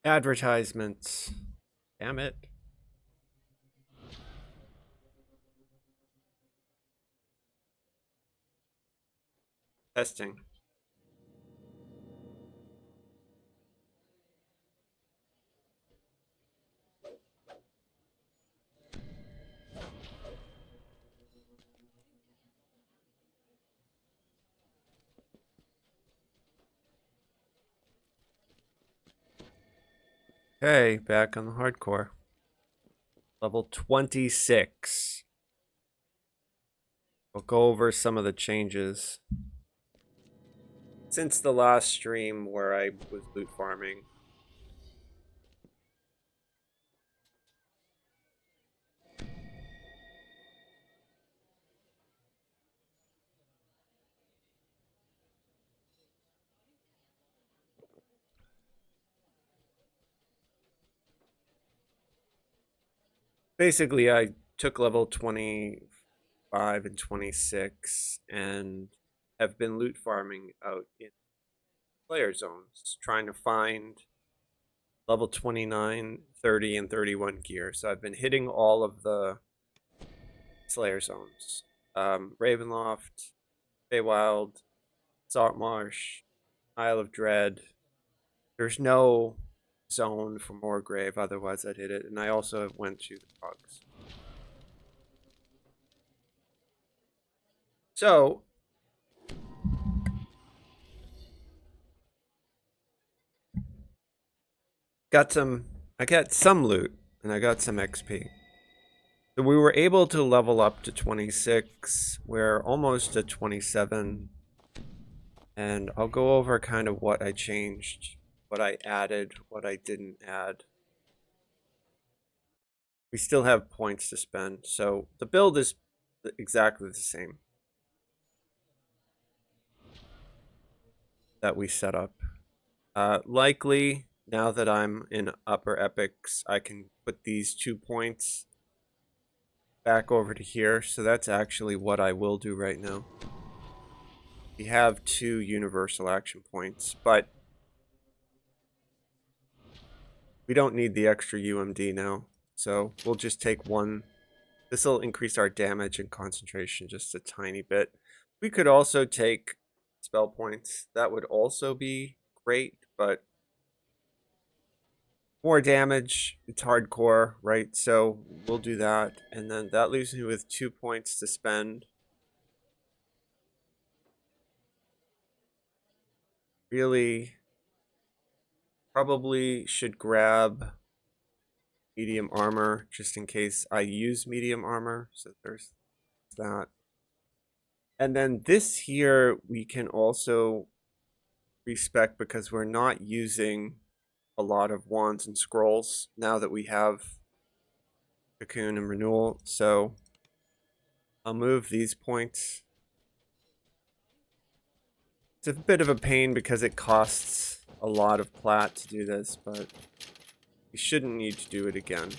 Advertisements. Damn it. Testing. Okay, back on the hardcore. Level 26. We'll go over some of the changes since the last stream where I was loot farming. Basically, I took level 25 and 26 and have been loot farming out in player zones, trying to find level 29, 30, and 31 gear. So I've been hitting all of the Slayer zones. Ravenloft, Feywild, Saltmarsh, Isle of Dread. There's no zone for Moorgrave, otherwise I'd hit it. And I also went to the Cogs. So I got some loot and I got some XP. So we were able to level up to 26. We're almost at 27. And I'll go over kind of what I changed, what I added, what I didn't add. We still have points to spend, so the build is exactly the same that we set up. Likely, now that I'm in upper epics, I can put these 2 points back over to here, so that's actually what I will do right now. We have 2 universal action points, but we don't need the extra UMD now, so we'll just take 1. This will increase our damage and concentration just a tiny bit. We could also take spell points. That would also be great, but more damage, it's hardcore, right? So we'll do that. And then that leaves me with 2 points to spend. Really, probably should grab medium armor just in case I use medium armor. So there's that. And then this here we can also respec because we're not using a lot of wands and scrolls now that we have Cocoon and Renewal. So I'll move these points. It's a bit of a pain because it costs a lot of plat to do this, but we shouldn't need to do it again.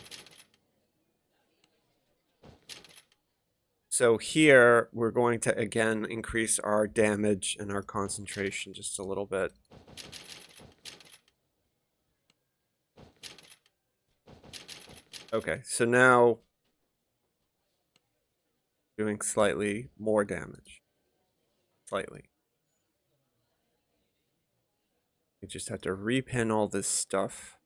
So here we're going to again increase our damage and our concentration just a little bit. Okay, so now doing slightly more damage. Slightly. We just have to repin all this stuff.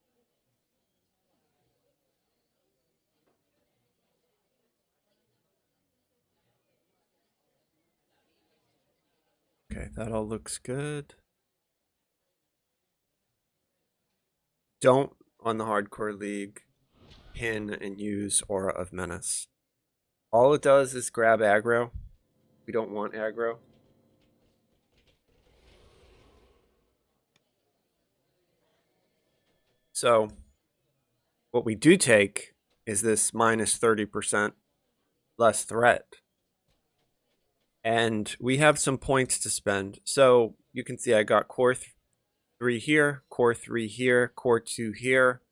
Okay, that all looks good. Don't, on the Hardcore League, pin and use Aura of Menace. All it does is grab aggro. We don't want aggro. So what we do take is this minus 30% less threat. And we have some points to spend. So you can see I got core 3 here, core 3 here, core 2 here.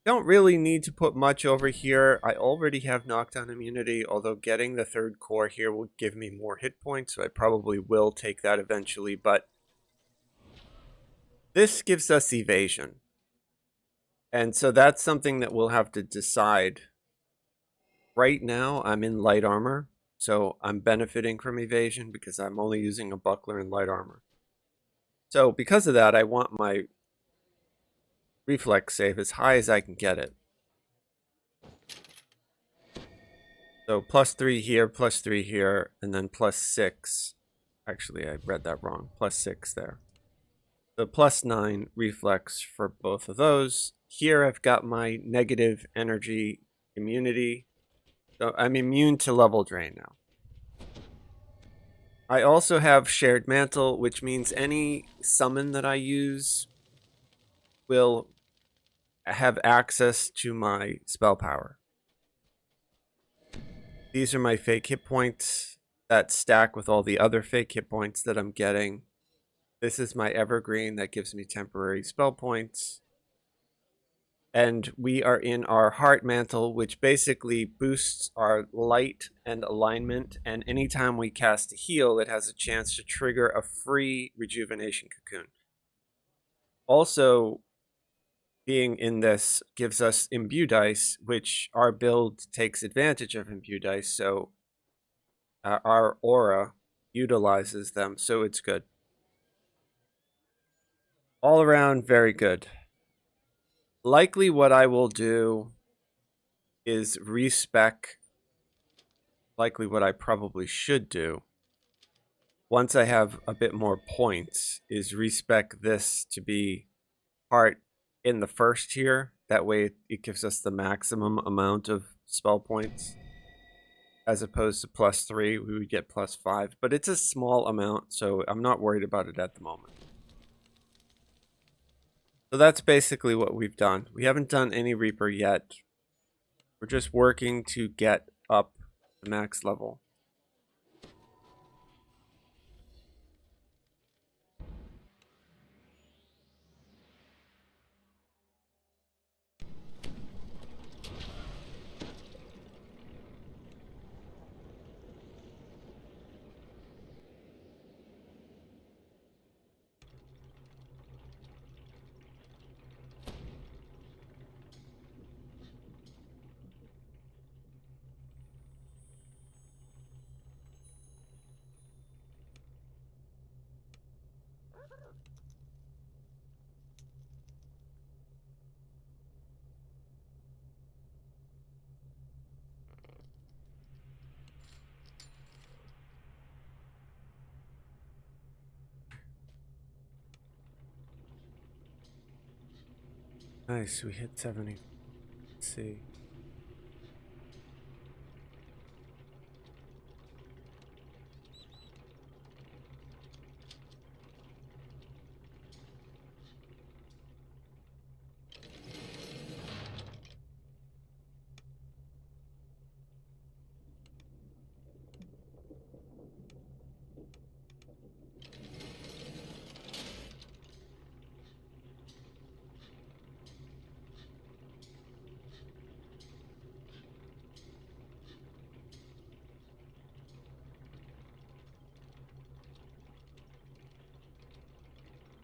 Don't really need to put much over here. I already have knockdown immunity, although getting the 3rd core here will give me more hit points, so I probably will take that eventually, but this gives us evasion. And so that's something that we'll have to decide. Right now, I'm in light armor, so I'm benefiting from evasion because I'm only using a buckler in light armor. So because of that, I want my reflex save as high as I can get it. So +3 here, +3 here, and then +6. Actually, I read that wrong. +6 there. So +9 reflex for both of those. Here I've got my negative energy immunity. So I'm immune to level drain now. I also have shared mantle, which means any summon that I use will have access to my spell power. These are my fake hit points that stack with all the other fake hit points that I'm getting. This is my evergreen that gives me temporary spell points. And we are in our heart mantle, which basically boosts our light and alignment. And anytime we cast a heal, it has a chance to trigger a free rejuvenation cocoon. Also, being in this gives us imbue dice, which our build takes advantage of imbue dice. So our aura utilizes them, so it's good. All around, very good. Likely what I will do is respec. Likely what I probably should do, once I have a bit more points, is respec this to be part in the first tier. That way it gives us the maximum amount of spell points. As opposed to +3, we would get +5. But it's a small amount, so I'm not worried about it at the moment. So that's basically what we've done. We haven't done any Reaper yet. We're just working to get up the max level. Nice, we hit 70. Let's see.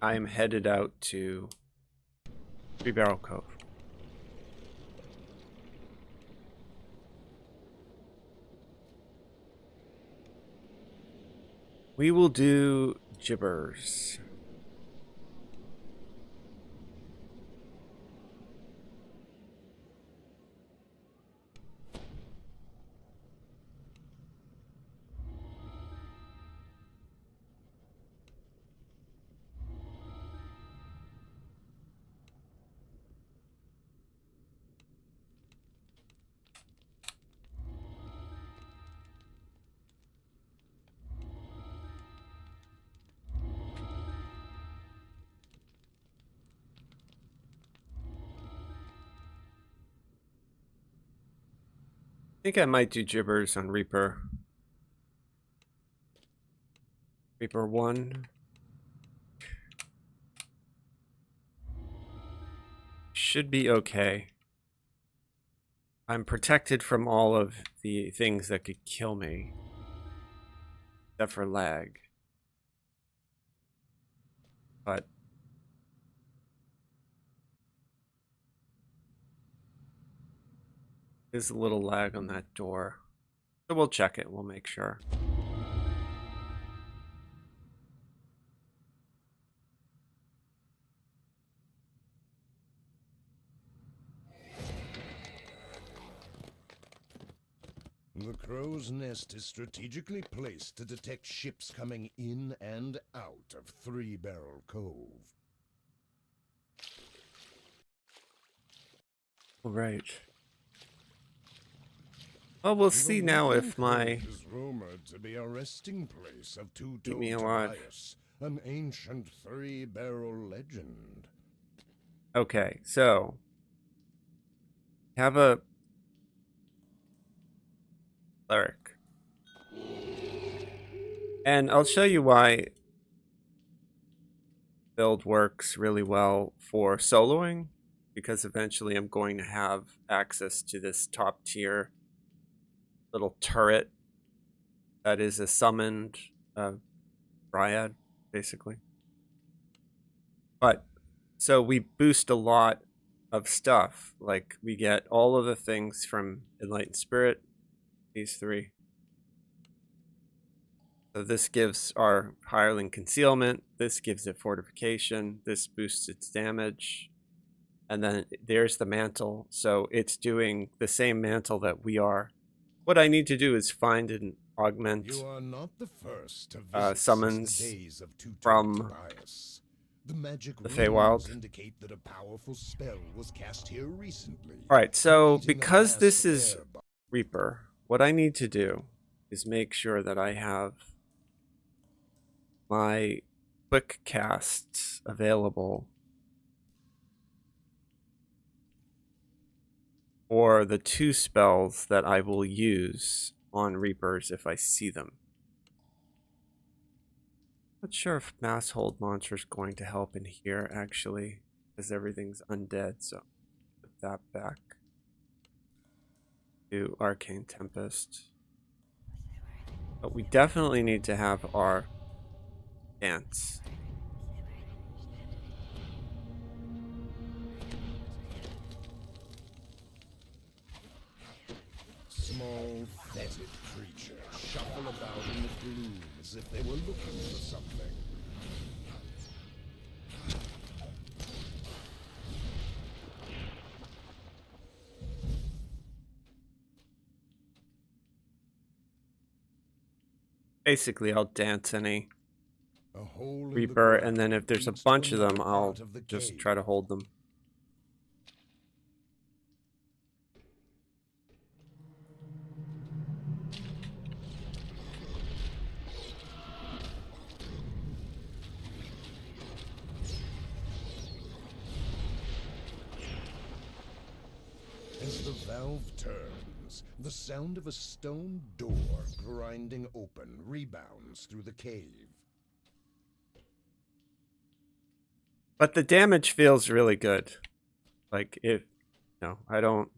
I am headed out to Three Barrel Cove. We will do gibbers. I think I might do gibbers on Reaper. Reaper 1. Should be okay. I'm protected from all of the things that could kill me. Except for lag. But There's a little lag on that door. So we'll check it. We'll make sure. The crow's nest is strategically placed to detect ships coming in and out of Three Barrel Cove. All right. Well, we'll see now if my... is rumored to be a resting place of Keep me Two-Toed alive. Tobias, an ancient three-barrel legend. Okay, so... have a... cleric. And I'll show you why build works really well for soloing, because eventually I'm going to have access to this top tier little turret that is a summoned dryad, basically. But so we boost a lot of stuff. Like we get all of the things from Enlightened Spirit, these three. So this gives our hireling concealment, this gives it fortification, this boosts its damage, and then there's the mantle. So it's doing the same mantle that we are. What I need to do is find and augment You are not the first to visit summons since the days of Two-Toed from Tobias. The magic the runes Feywild. indicate that a powerful spell was cast here recently. Alright, so creating a because vast this is air bu- Reaper, what I need to do is make sure that I have my quick casts available for the 2 spells that I will use on Reapers if I see them. Not sure if Mass Hold Monster is going to help in here, actually, because everything's undead, so put that back to Arcane Tempest. But we definitely need to have our dance. Small, fetid creatures shuffle about in the gloom as if they were looking for something. Basically, I'll dance any A hole in the Reaper, and then ground if there's a leads to bunch of them, another I'll part of the just cave. try to hold them. As the valve turns, the sound of a stone door grinding open rebounds through the cave. But the damage feels really good. Like, if... No, I don't...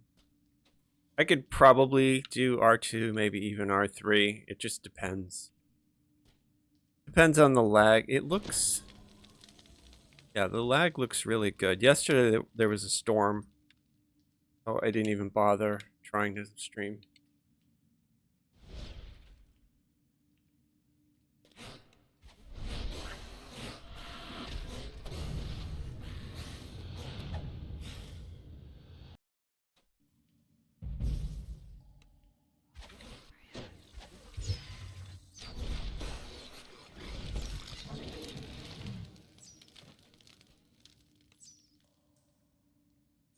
I could probably do R2, maybe even R3. It just depends. Depends on the lag. It looks... Yeah, the lag looks really good. Yesterday, there was a storm. Oh, I didn't even bother trying to stream.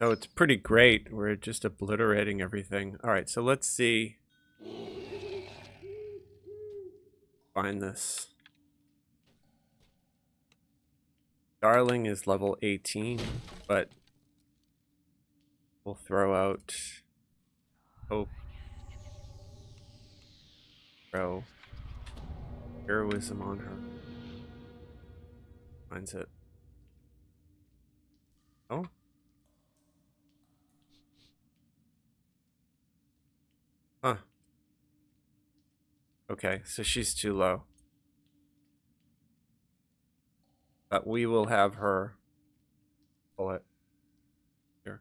So it's pretty great. We're just obliterating everything. All right, so let's see. Find this. Darling is level 18, but we'll throw out Hope. Throw Heroism on her. Finds it. Oh. Huh. Okay, so she's too low. But we will have her pull it. Here.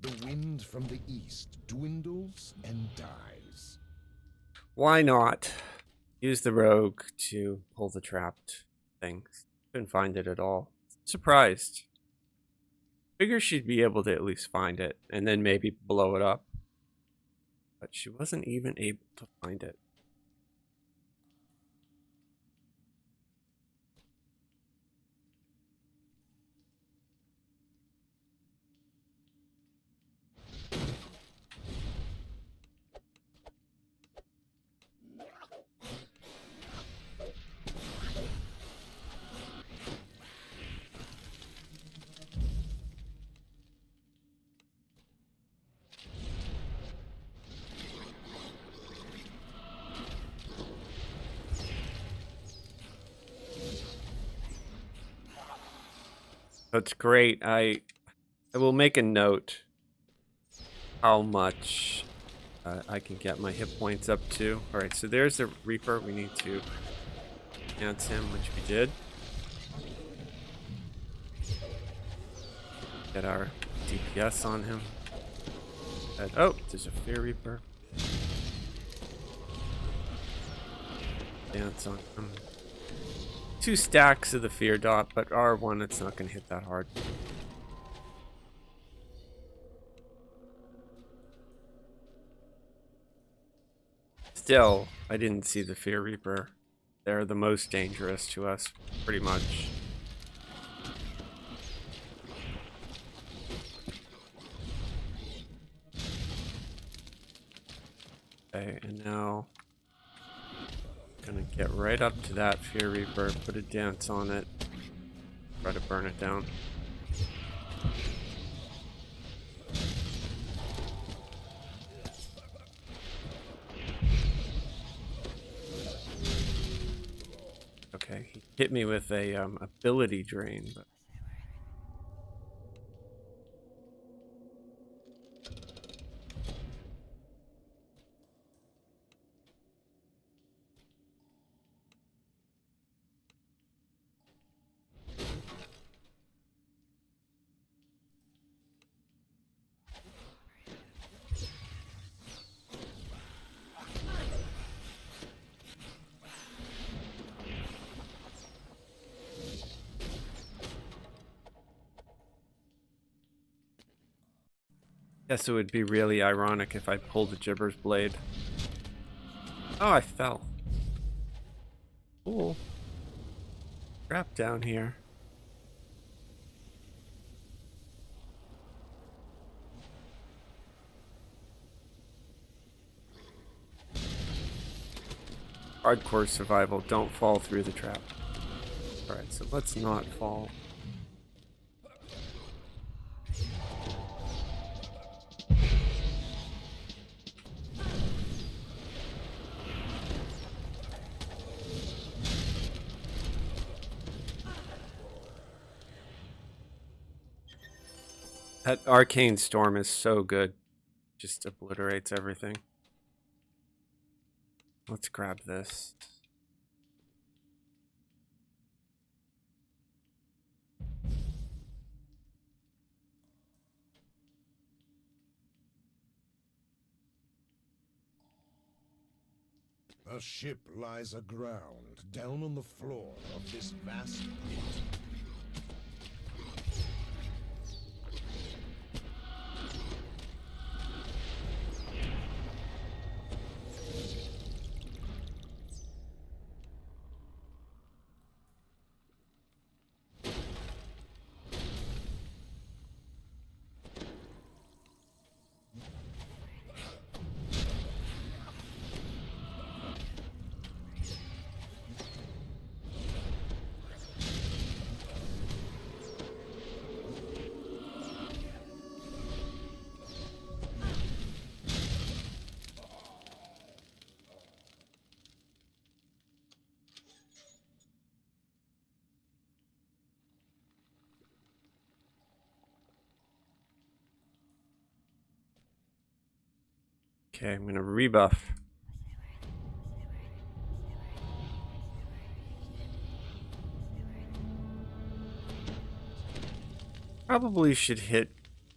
The wind from the east dwindles and dies. Why not use the rogue to pull the trapped things? Couldn't find it at all. Surprised. Figure she'd be able to at least find it and then maybe blow it up. But she wasn't even able to find it. That's great. I will make a note how much I can get my hit points up to. All right, so there's the Reaper. We need to dance him, which we did. Get our DPS on him. Oh, there's a Fear Reaper. Dance on him. 2 stacks of the Fear Dot, but R1, it's not going to hit that hard. Still, I didn't see the Fear Reaper. They're the most dangerous to us, pretty much. Okay, and now gonna get right up to that Fear Reaper, put a dance on it, try to burn it down. Okay, he hit me with a ability drain, but guess it would be really ironic if I pulled the Gibber's Blade. Oh, I fell. Cool. Trap down here. Hardcore survival, don't fall through the trap. Alright, so let's not fall. That Arcane Storm is so good. Just obliterates everything. Let's grab this. A ship lies aground, down on the floor of this vast pit. Okay, I'm gonna rebuff. Probably should hit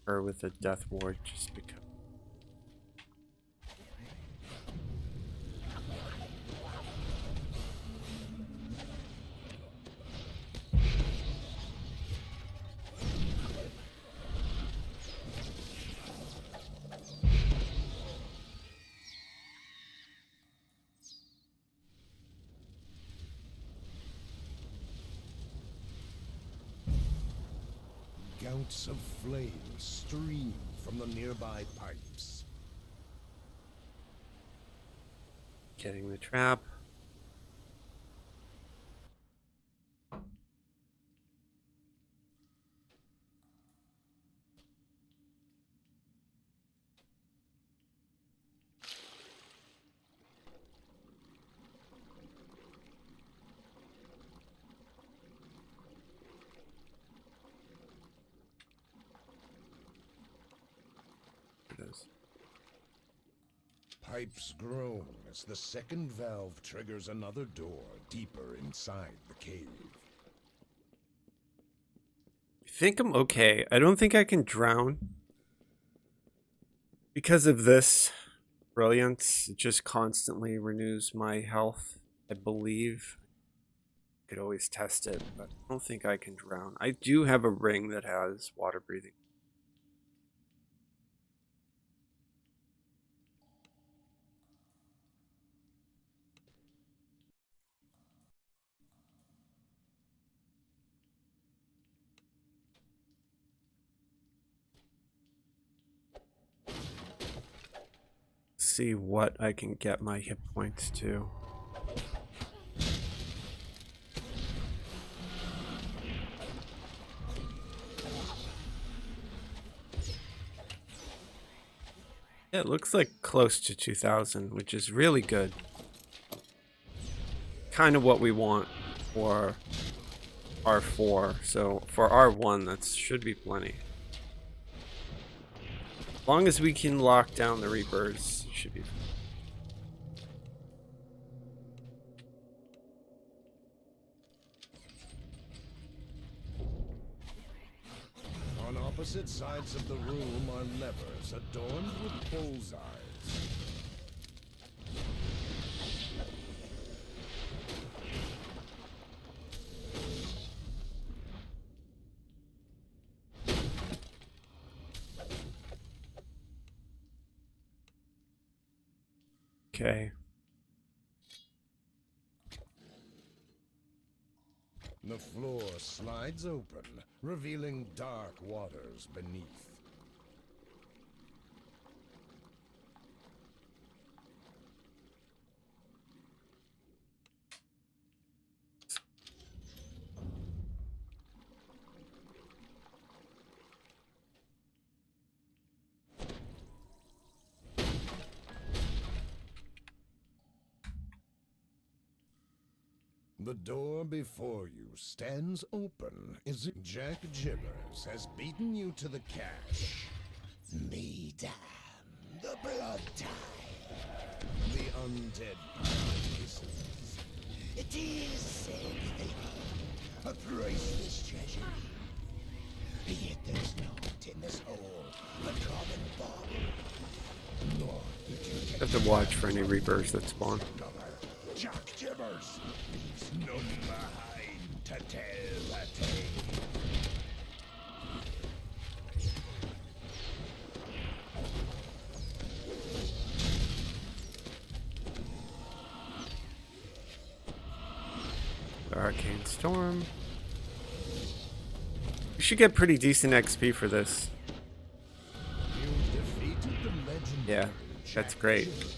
her with a death ward just because. Gouts of flame stream from the nearby pipes. Getting the trap. It is. Pipes groan as the second valve triggers another door deeper inside the cave. I think I'm okay. I don't think I can drown. Because of this brilliance, it just constantly renews my health, I believe. I could always test it, but I don't think I can drown. I do have a ring that has water breathing. See what I can get my hit points to. Yeah, it looks like close to 2000, which is really good. Kind of what we want for R4. So for R1, that should be plenty. As long as we can lock down the Reapers, it should be fine. On opposite sides of the room are levers adorned with bullseyes. Okay. The floor slides open, revealing dark waters beneath. The door before you stands open as if Jack Gibbers has beaten you to the cache. Me damn, the blood tide. The undead places. It is same thing. A priceless treasure. Yet there's not in this hole a common bottle. Nor did you I have to watch for any Reapers that spawn. Jack Gibbers leaves none behind to tell a tale. Arcane Storm. We should get pretty decent XP for this. You defeated the legendary Yeah, that's Jack great. Gibbers.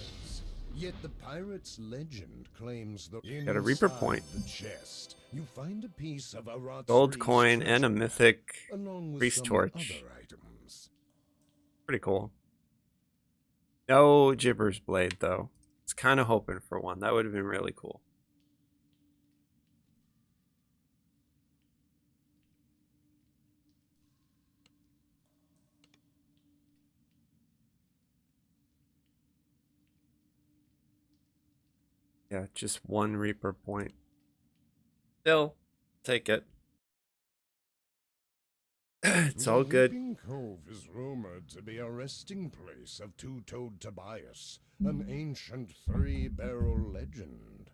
Yet the pirate's legend claims the Got a Reaper inside point. the chest, you find a piece of Aratzri's Gold coin and a treasure, mythic along with priest some torch. other items. Pretty cool. No Gibber's Blade, though. It's kind of hoping for one. That would have been really cool. Yeah, just one Reaper point. Still, take it. It's all good. Weeping Cove is rumored to be a resting place of Two-Toed Tobias, an ancient three-barrel legend.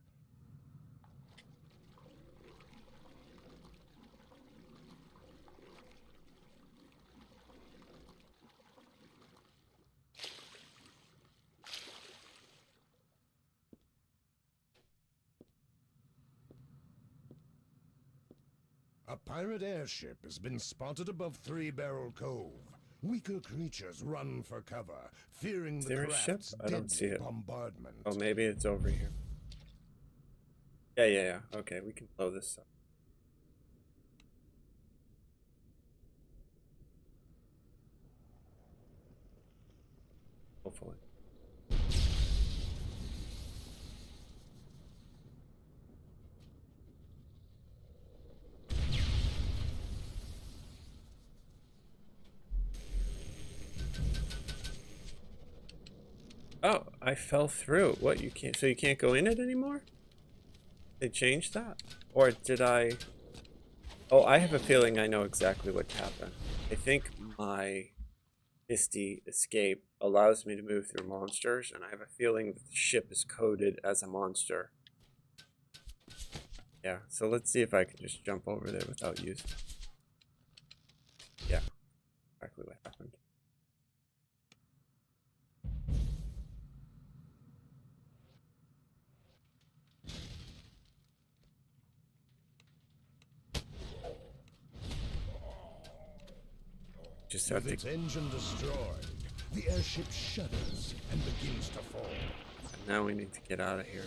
A pirate airship has been spotted above Three-Barrel Cove. Weaker creatures run for cover, fearing Is the there a ship? craft's I don't see deadly it. bombardment. Oh, maybe it's over here. Yeah. Okay, we can blow this up. Hopefully. Oh, I fell through. What, you can't, so you can't go in it anymore? They changed that? Or did I? Oh, I have a feeling I know exactly what happened. I think my Misty escape allows me to move through monsters, and I have a feeling that the ship is coded as a monster. Yeah, so let's see if I can just jump over there without using. Yeah, exactly what happened. Just have With to. its engine destroyed, the airship shudders and begins to fall. And now we need to get out of here.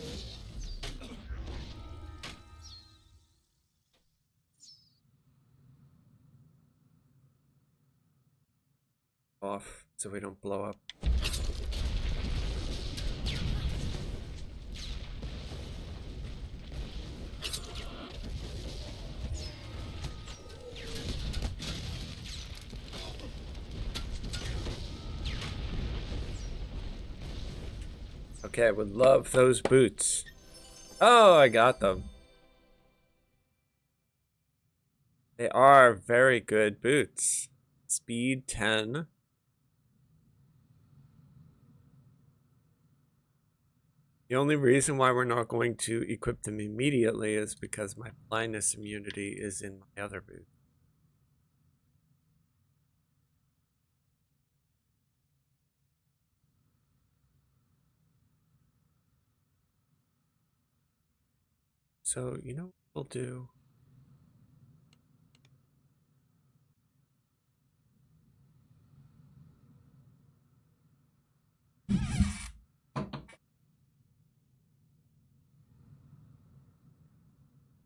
Off so we don't blow up. Okay, I would love those boots. Oh, I got them. They are very good boots. Speed 10. The only reason why we're not going to equip them immediately is because my blindness immunity is in my other boot. So, you know what we'll do?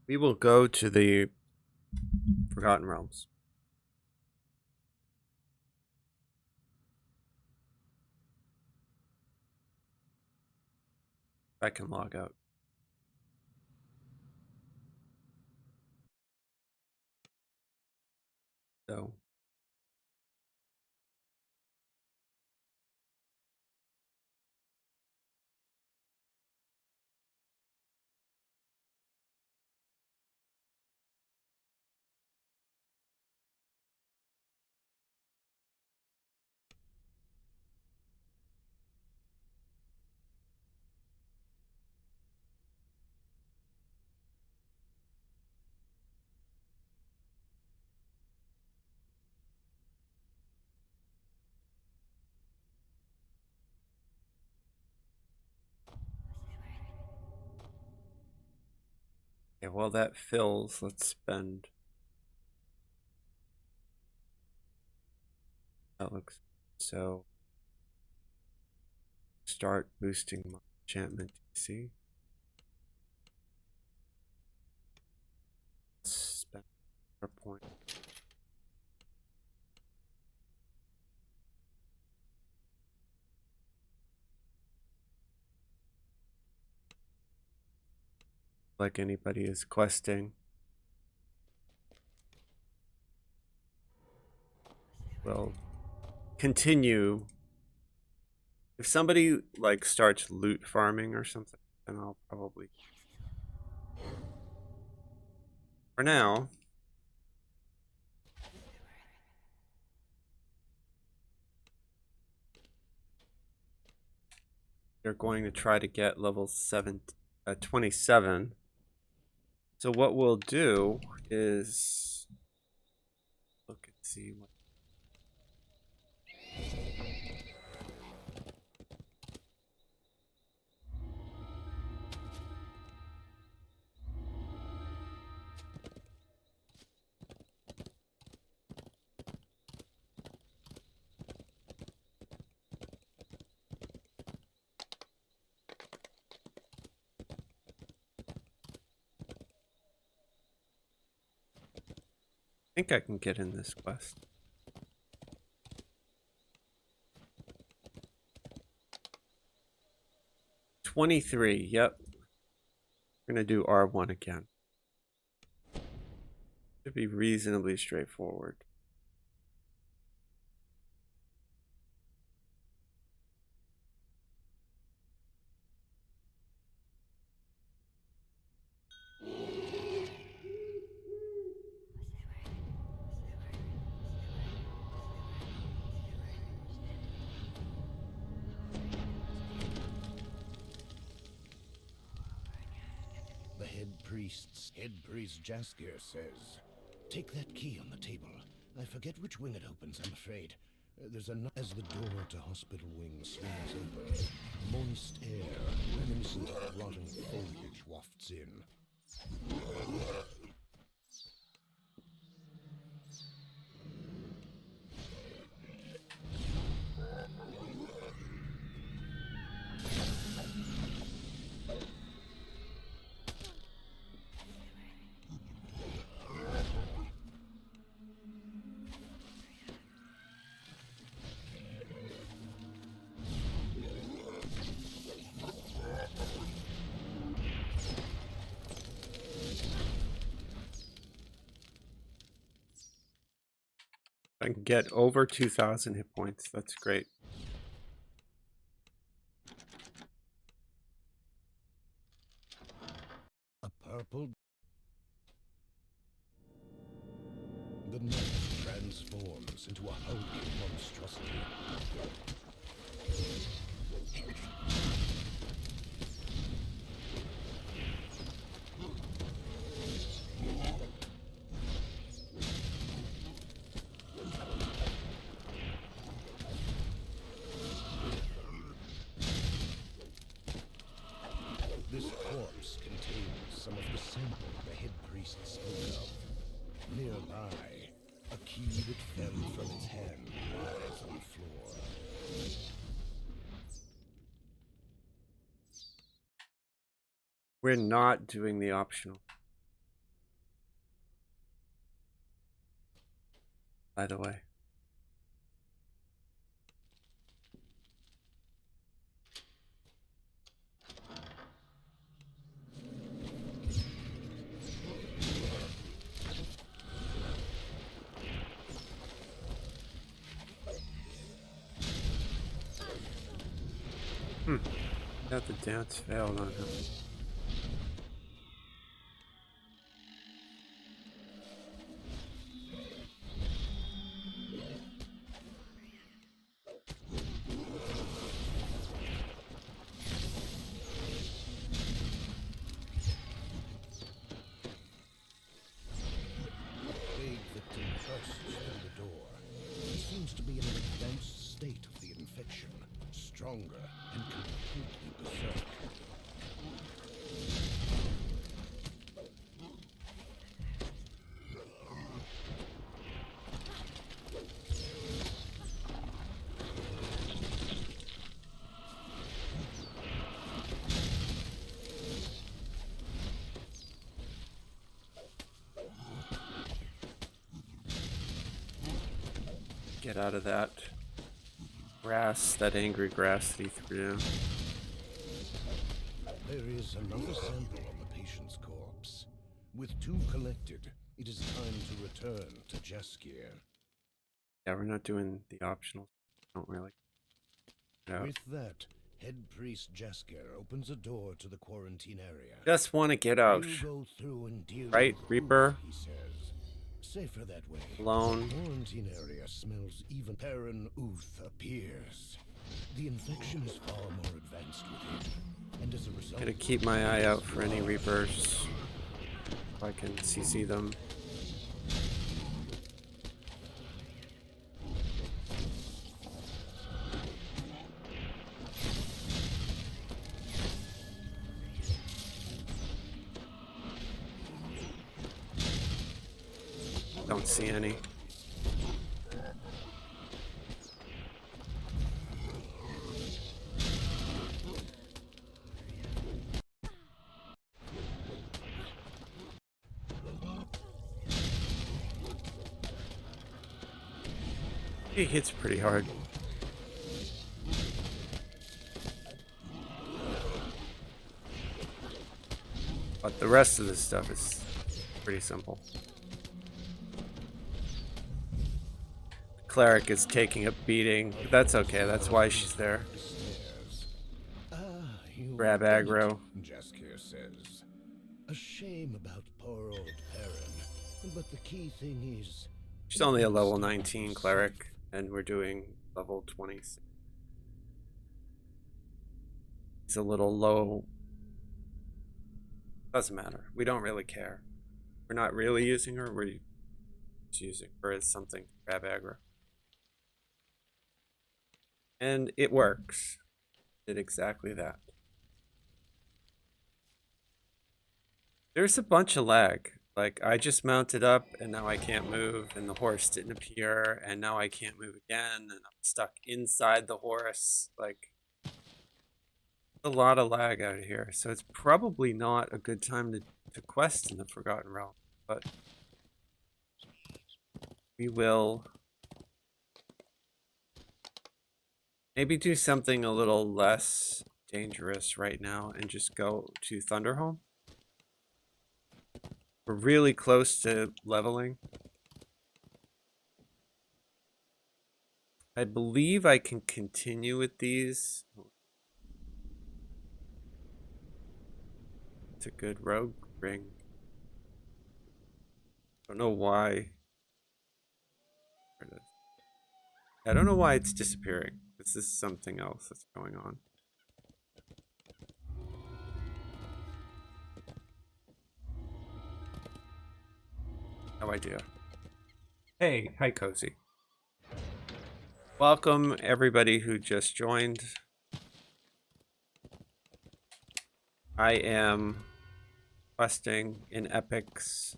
We will go to the Forgotten Realms. I can log out. So, yeah, while that fills, let's spend. That looks so. Start boosting my enchantment DC. Spend a point. Like anybody is questing. We'll continue. If somebody like starts loot farming or something, then I'll probably. For now, They're going to try to get level 27. So what we'll do is look and see what. I think I can get in this quest. $23. Yep. We're gonna do R1 again. Should be reasonably straightforward. The head priest Jaskier says, take that key on the table. I forget which wing it opens, I'm afraid. There's a as the door to hospital wing swings open. Moist air, reminiscent of rotting foliage wafts in. I can get over 2,000 hit points. That's great. A purple. The knight transforms into a hulking monstrosity. This corpse contains some of the sample the head priest spoke of. Nearby, a key that fell from its hand lies on the floor. We're not doing the optional. By the way. Got the dance failed on him. Plague victim bursts through the door. He seems to be in an advanced state of the infection, stronger and completely berserk. Get out of that grass, that angry grass that he threw down. There is another sample on the patient's corpse. With two collected, it is time to return to Jaskier. Yeah, we're not doing the optional. Don't really. No. With that, head priest Jaskier opens a door to the quarantine area. Just want to get out. You go through and deal Right, with Reaper? Oof, he says. Safer that way. Alone. Quarantine area smells even. Perrin Uth appears. The infection is far more advanced with him, and as a result, Gotta keep my eye out for any Reapers. If I can CC them. Don't see any. He hits pretty hard. But the rest of this stuff is pretty simple. Cleric is taking a beating, but that's okay. That's why she's there. Grab aggro. Jaskier says. A shame about poor old Perrin, but the key thing is She's only a level 19 cleric, and we're doing level 26. He's a little low. Doesn't matter. We don't really care. We're not really using her. We're just using her as something. Grab aggro. And it works. Did exactly that. There's a bunch of lag. Like, I just mounted up and now I can't move, and the horse didn't appear, and now I can't move again, and I'm stuck inside the horse. Like, a lot of lag out here. So it's probably not a good time to quest in the Forgotten Realm. But we will maybe do something a little less dangerous right now and just go to Thunderhome. We're really close to leveling. I believe I can continue with these. It's a good rogue ring. Don't know why. There it is. I don't know why it's disappearing. This is something else that's going on. No idea. Hey, hi Cozy. Welcome everybody who just joined. I am questing in epics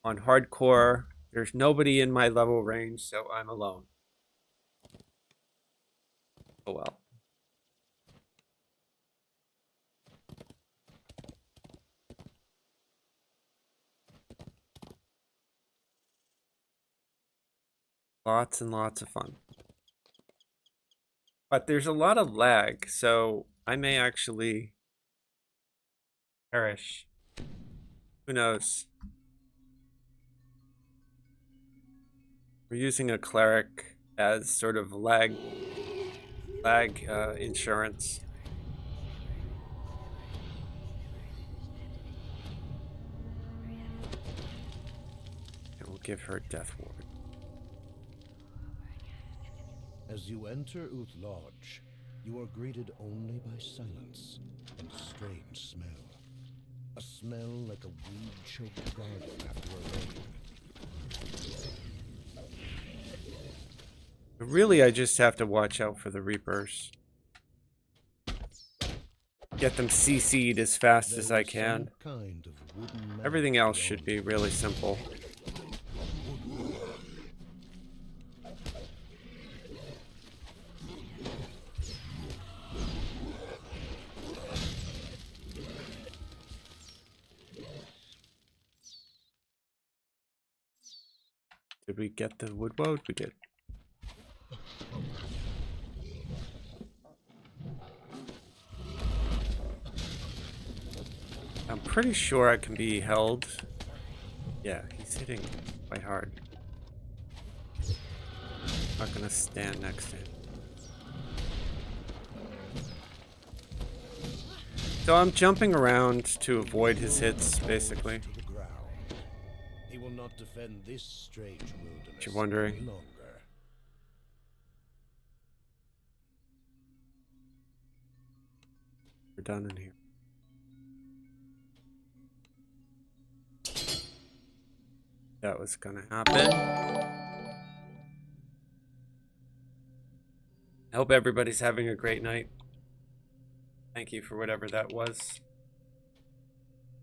on hardcore. There's nobody in my level range, so I'm alone. Oh well. Lots and lots of fun. But there's a lot of lag, so I may actually perish. Who knows? We're using a cleric as sort of lag insurance. And we'll give her Death Ward. as you enter Uth Lodge, you are greeted only by silence and a strange smell. A smell like a weed-choked garden after a rain. Really, I just have to watch out for the Reapers. Get them CC'd as fast as I can. Everything else should be really simple. Did we get the wood woad? We did. I'm pretty sure I can be held. Yeah, he's hitting quite hard. Not gonna stand next to him. So I'm jumping around to avoid his hits, basically. He will not defend this strange wilderness If you're wondering. any longer. We're done in here. That was gonna happen. I hope everybody's having a great night. Thank you for whatever that was.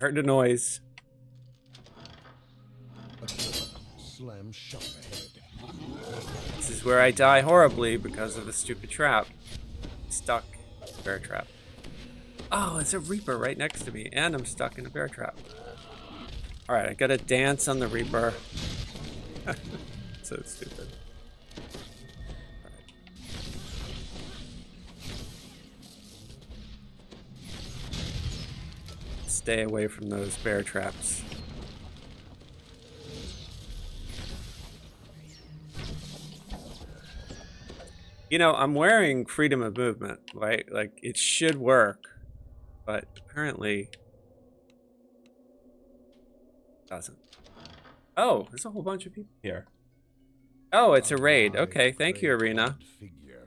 Heard the noise. Slam shot ahead. This is where I die horribly because of the stupid trap. Stuck in a bear trap. Oh, it's a Reaper right next to me, and I'm stuck in a bear trap. Alright, I gotta dance on the Reaper. So stupid. Stay away from those bear traps. You know, I'm wearing freedom of movement, right? Like, it should work, but apparently it doesn't. Oh, there's a whole bunch of people here. Oh, it's a raid. Okay, thank you, Arena.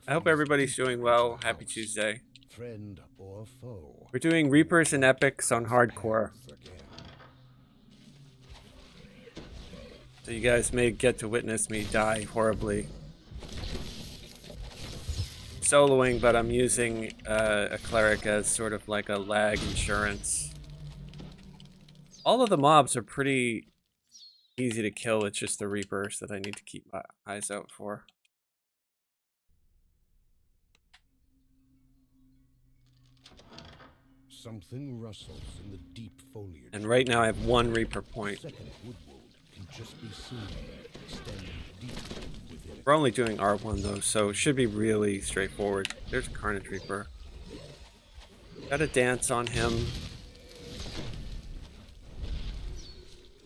I hope everybody's doing well. Happy Tuesday. Friend or foe. We're doing Reapers and Epics on hardcore. So you guys may get to witness me die horribly. Soloing, but I'm using a cleric as sort of like a lag insurance. All of the mobs are pretty easy to kill. It's just the Reapers that I need to keep my eyes out for. Something rustles in the deep foliage. And right now I have 1 Reaper point. Second woodwood can just be seen extending deep within it. We're only doing R1 though, so it should be really straightforward. There's Carnage Reaper. Gotta dance on him.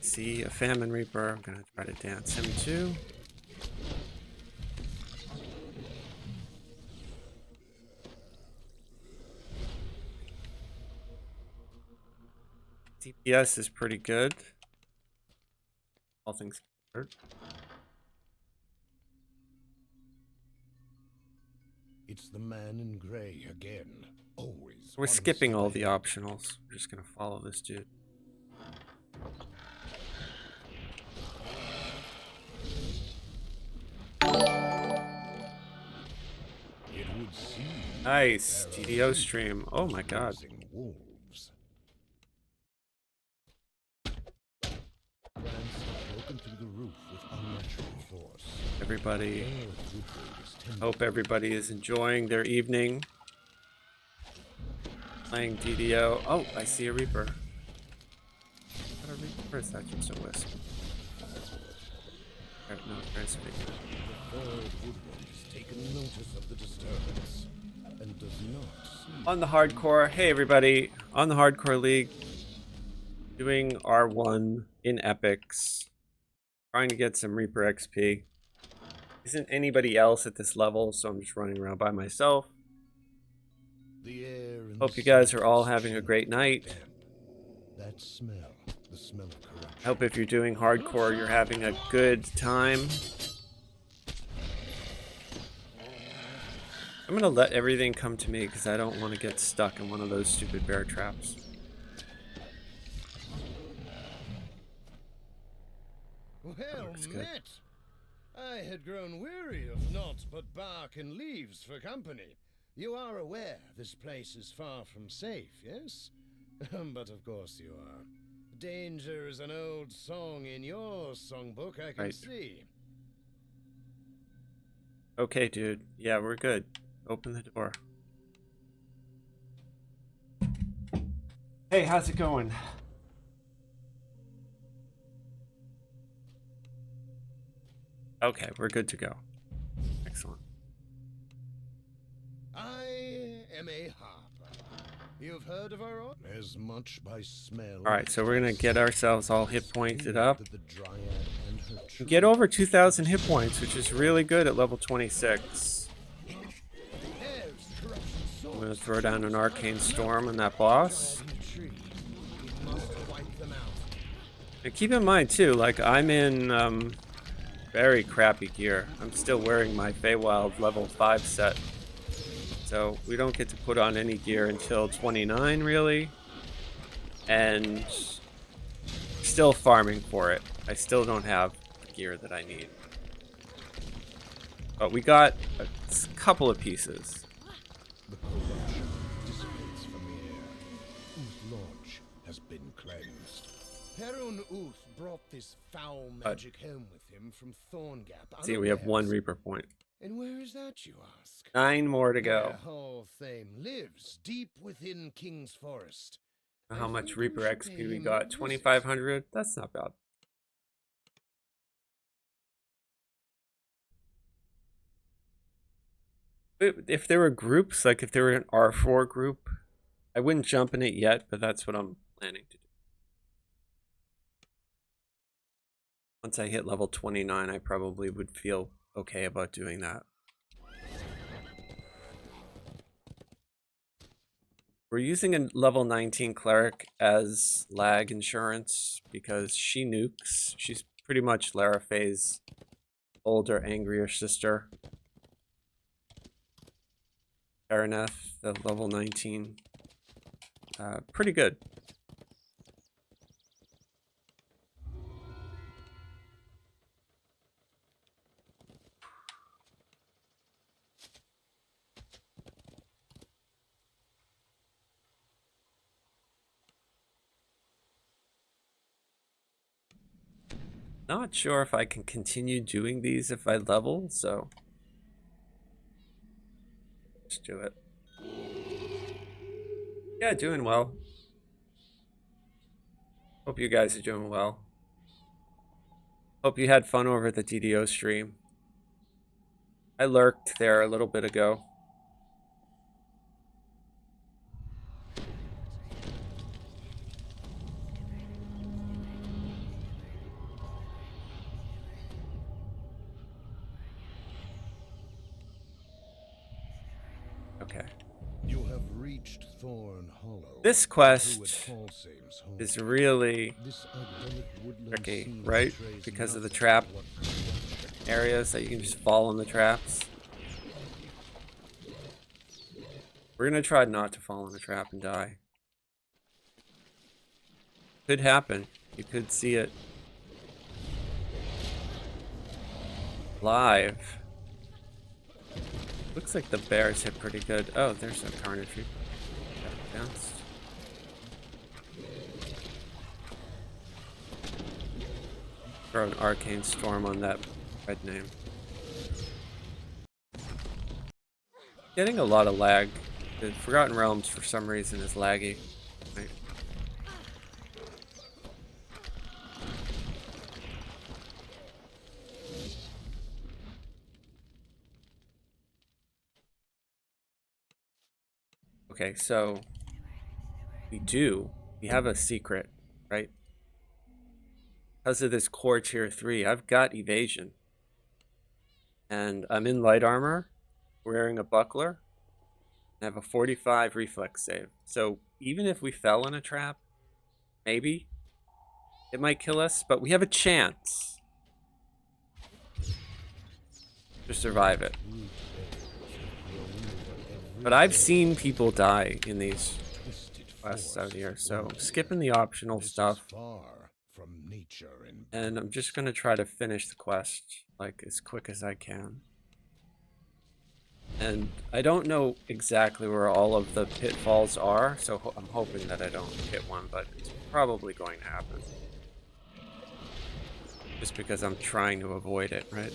See a Famine Reaper. I'm gonna try to dance him too. DPS is pretty good. All things considered. It's the man in gray again. Always. We're on skipping all display. the optionals. We're just gonna follow this dude. It would seem Nice DDO stream. Oh my god. raising wolves. Rams have broken through the roof with unnatural force. Everybody. Their woodwood is tender. Hope everybody is enjoying their evening. Playing DDO. Oh, I see a Reaper. Is that a Reaper or is that just a Wisp? No, there's a Reaper. The third woodwind has taken notice of the disturbance and does not see. On the hardcore, hey everybody, on the hardcore league, doing R1 in epics, trying to get some Reaper XP. Isn't anybody else at this level, so I'm just running around by myself. The air and Hope the you guys are sea all is having a chilly great night. damp. That smell, the smell of corruption. I hope if you're doing hardcore, you're having a good time. I'm gonna let everything come to me because I don't want to get stuck in one of those stupid bear traps. Well looks good. met! I had grown weary of naught but bark and leaves for company. You are aware this place is far from safe, yes? But of course you are. Danger is an old song in your songbook, I can Right. see. Okay, dude. Yeah, we're good. Open the door. Hey, how's it going? Okay, we're good to go. Excellent. I am a harper. You've heard of our As much by smell. Alright, so we're gonna get ourselves all hit pointed up. That the dryad and her true Get over 2,000 hit points, which is really good at level 26. There's corruption I'm gonna throw down an arcane storm on that boss. in the tree. We must wipe them out. And keep in mind too, like I'm in very crappy gear. I'm still wearing my Feywild level 5 set. So we don't get to put on any gear until 29, really. And still farming for it. I still don't have the gear that I need. But we got a couple of pieces. The corruption dissipates from the air. Uth Lodge has been cleansed. Perun Uth brought this foul magic home with him from Thorngap. See, we have one Reaper point. And where is that, you ask? 9 more to go. The whole thing lives deep within King's Forest. How I much think Reaper we should XP pay we him a got? visit. 2,500? That's not bad. If there were groups, like if there were an R4 group, I wouldn't jump in it yet, but that's what I'm planning to do. Once I hit level 29, I probably would feel okay about doing that. We're using a level 19 cleric as lag insurance because she nukes. She's pretty much Lara Faye's older, angrier sister. Araneth, the level 19. Pretty good. Not sure if I can continue doing these if I level, so let's do it. Yeah, doing well. Hope you guys are doing well. Hope you had fun over the DDO stream. I lurked there a little bit ago. Okay. You have reached Thorn Hollow. This quest is really tricky, right? Because of the trap areas that you can just fall in the traps. We're gonna try not to fall in the trap and die. Could happen. You could see it live. Looks like the bears hit pretty good. Oh, there's a Carnage. Bounced. Throw an Arcane Storm on that red name. Getting a lot of lag. The Forgotten Realms for some reason is laggy. Right. Okay, so we have a secret, right? Because of this core tier 3, I've got evasion. And I'm in light armor, wearing a buckler, and I have a 45 reflex save. So even if we fell in a trap, maybe it might kill us, but we have a chance to survive it. But I've seen people die in these quests out here, so I'm skipping the optional stuff. And I'm just gonna try to finish the quest like as quick as I can. And I don't know exactly where all of the pitfalls are, so I'm hoping that I don't hit one, but it's probably going to happen. Just because I'm trying to avoid it, right?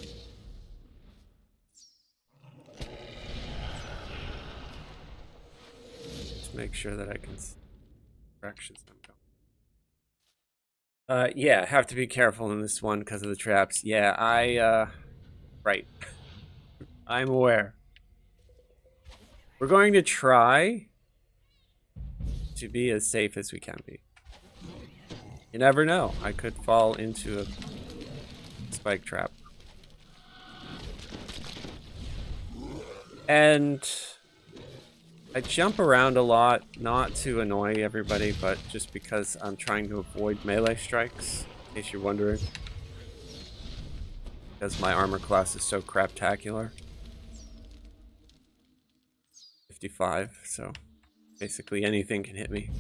Just make sure that I can see directions I'm going. Yeah, have to be careful in this one because of the traps. Yeah, right. I'm aware. We're going to try to be as safe as we can be. You never know. I could fall into a spike trap. And I jump around a lot, not to annoy everybody, but just because I'm trying to avoid melee strikes, in case you're wondering. Because my armor class is so craptacular. 55, so basically anything can hit me.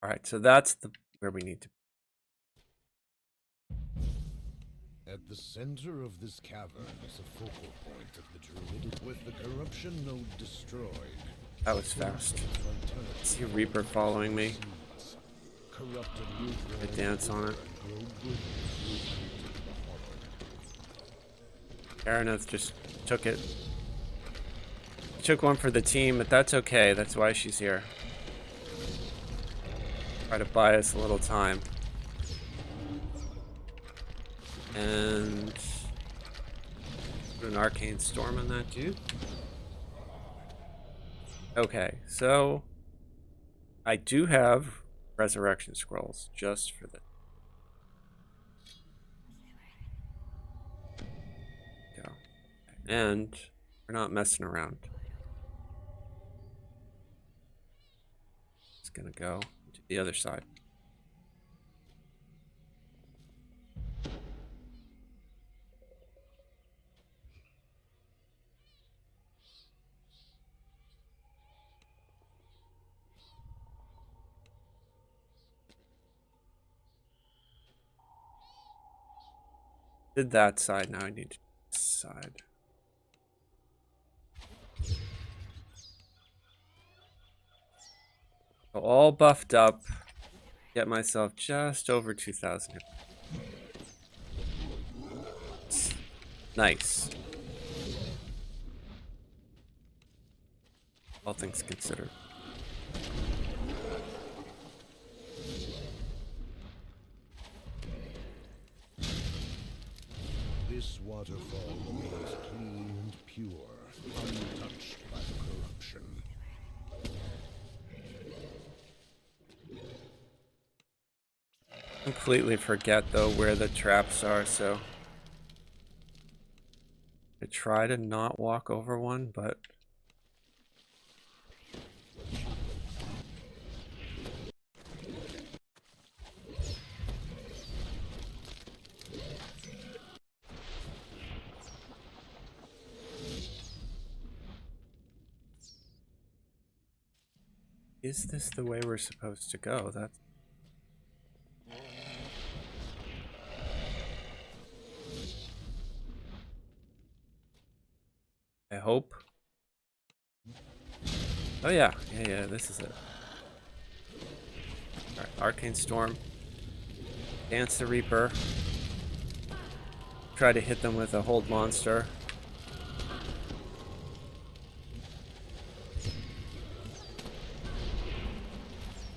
All right, so that's where we need to. At the center of this cavern is a focal point of the Druid. With the corruption node destroyed, That was fast. frontality See Reaper following me. proceeds. Corrupted root I dance on it. grow good Araneth just took it. Took one for the team, but that's okay. That's why she's here. Try to buy us a little time. And put an arcane storm on that dude. Okay, so I do have resurrection scrolls just for this. Go. And we're not messing around. It's gonna go to the other side. Did that side, now I need to do this side. So all buffed up. Get myself just over 2,000. Nice. All things considered. This waterfall remains clean and pure, untouched by the corruption. Completely forget though where the traps are, so I try to not walk over one, but is this the way we're supposed to go? That's I hope. Oh yeah, this is it. Alright, Arcane Storm. Dance the Reaper. Try to hit them with a hold monster.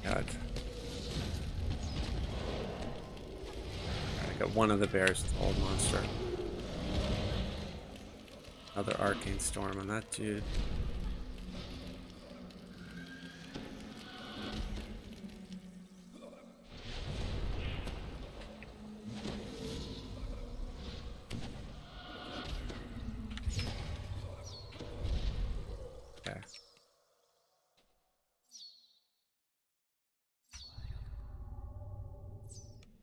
God. I got one of the bears with the hold monster. Another Arcane Storm on that dude. Okay.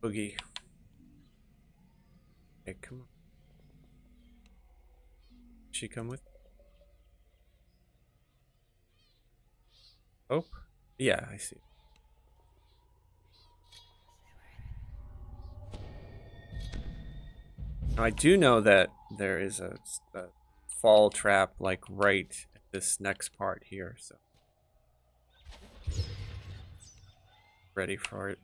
Boogie. Hey, come on. She come with? Oh, yeah, I see. Now, I do know that there is a fall trap like right at this next part here, so ready for it.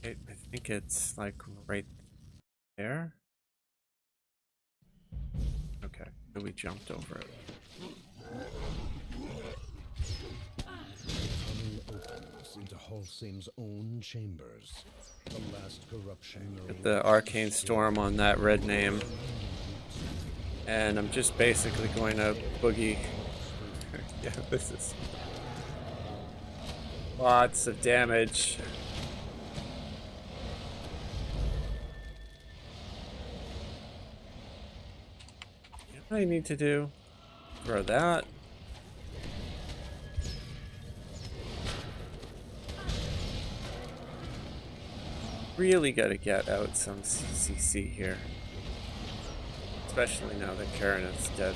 I think it's like right there. Okay, so we jumped over it. Tunnel opens into Holcim's own chambers. The last corruption. Get the Arcane Storm on that red name. And I'm just basically going to boogie. Yeah, this is lots of damage. You know what I need to do? Throw that. Really gotta get out some CCC here. Especially now that Karen is dead.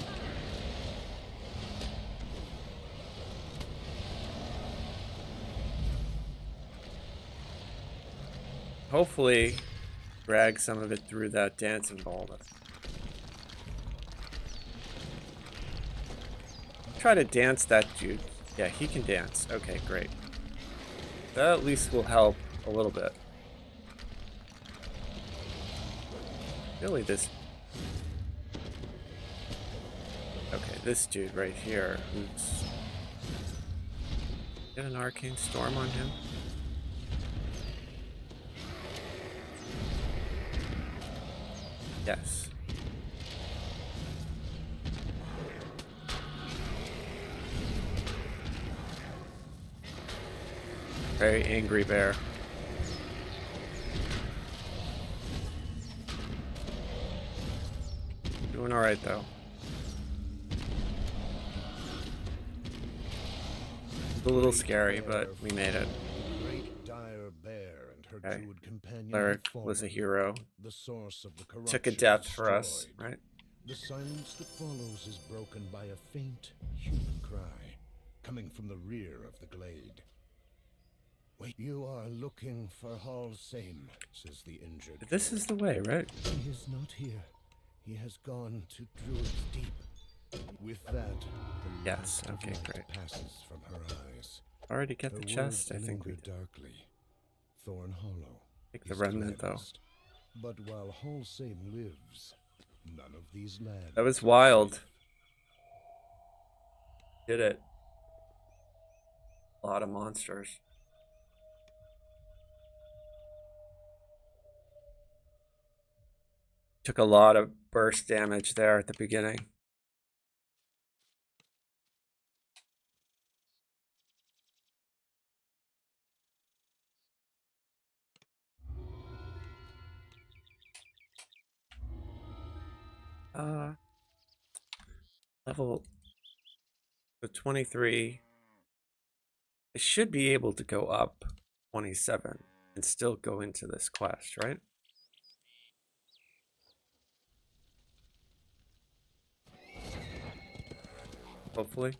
Hopefully, drag some of it through that dancing ball. Try to dance that dude. Yeah, he can dance. Okay, great. That at least will help a little bit. Really, this... Okay, this dude right here, who's... Get an arcane storm on him? Yes. Very angry bear. Doing all right though. It's a little scary, but we made it. Great dire bear and her Okay. druid companion Cleric have was a fallen. hero. The source of the Took a corruption death for us, destroyed. right? The silence that follows is broken by a faint human cry coming from the rear of the glade. Wait, you are looking for Hall Same, says the injured. This is the way, right? He is not here. He has gone to Druid's Deep. With that, the Yes, last of okay, light great. passes from her eyes. Already get Her the chest, I words think we linger did. darkly. Thorn Hollow. Take the is remnant though. cleansed. But while Holsame lives, none of these lands. That was are wild. safe. Did it. A lot of monsters. Took a lot of burst damage there at the beginning. Level 23. I should be able to go up 27 and still go into this quest, right? Hopefully.